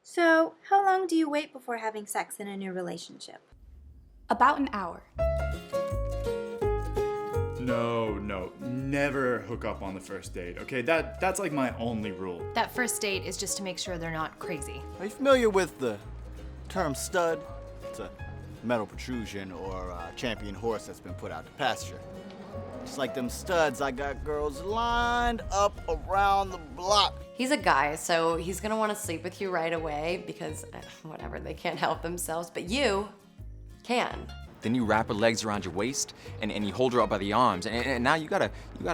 So, how long do you wait before having sex in a new relationship? About an hour. No, never hook up on the first date, okay? That's like my only rule. That first date is just to make sure they're not crazy. Are you familiar with the term stud? It's a metal protrusion or a champion horse that's been put out to pasture. Just like them studs, I got girls lined up around the block. He's a guy, so he's gonna wanna sleep with you right away because, whatever, they can't help themselves, but you can. Then you wrap her legs around your waist and you hold her up by the arms. And now you gotta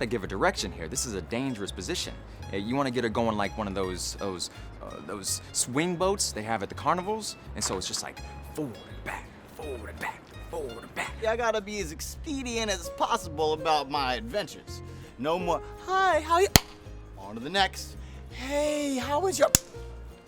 give her direction here. This is a dangerous position. You wanna get her going like one of those swing boats they have at the carnivals. And so it's just like forward and back, forward and back, forward and back. Yeah, I gotta be as expedient as possible about my adventures. No more, hi, how you? On to the next. Hey, how is your?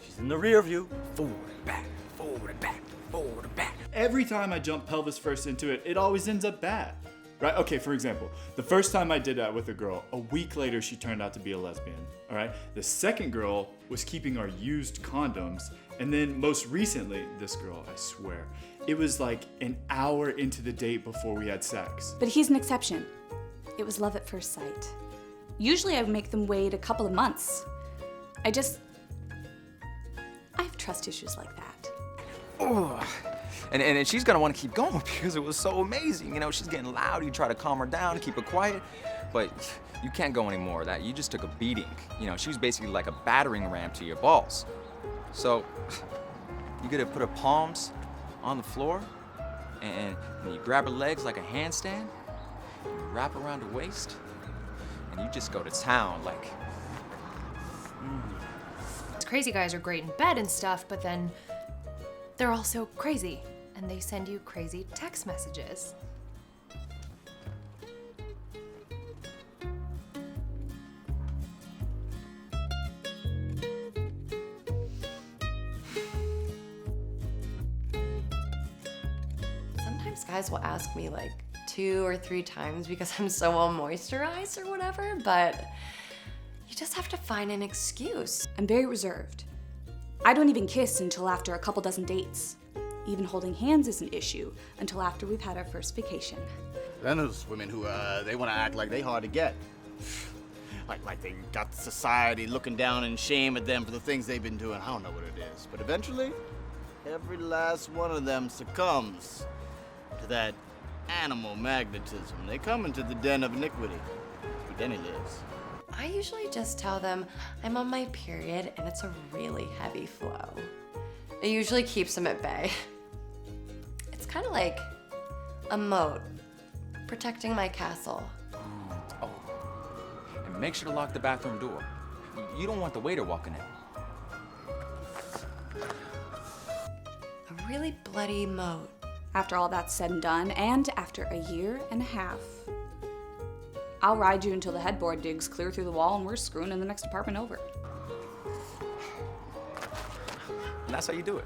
She's in the rear view. Forward and back, forward and back, forward and back. Every time I jump pelvis first into it, it always ends up bad. Right? Okay, for example, the first time I did that with a girl, a week later she turned out to be a lesbian. All right? The second girl was keeping our used condoms, and then most recently, this girl, I swear, it was like an hour into the date before we had sex. But he's an exception. It was love at first sight. Usually I would make them wait a couple of months. I have trust issues like that. Oh. And she's gonna want to keep going because it was so amazing. You know, she's getting loud. You try to calm her down, keep her quiet, but you can't go any more of that. You just took a beating. You know, she was basically like a battering ram to your balls. So you gotta put her palms on the floor, and you grab her legs like a handstand, and you wrap her around her waist, and you just go to town like. Crazy guys are great in bed and stuff, but then they're also crazy, and they send you crazy text messages. Sometimes guys will ask me like 2 or 3 times because I'm so well moisturized or whatever, but you just have to find an excuse. I'm very reserved. I don't even kiss until after a couple dozen dates. Even holding hands is an issue until after we've had our first vacation. Then there's women who, they want to act like they hard to get. Like they got society looking down in shame at them for the things they've been doing. I don't know what it is. But eventually, every last one of them succumbs to that animal magnetism. They come into the den of iniquity, where Denny lives. I usually just tell them I'm on my period and it's a really heavy flow. It usually keeps them at bay. It's kind of like a moat protecting my castle. Oh, and make sure to lock the bathroom door. You don't want the waiter walking in. A really bloody moat. After all that's said and done, and after a year and a half, I'll ride you until the headboard digs clear through the wall and we're screwing in the next apartment over. And that's how you do it.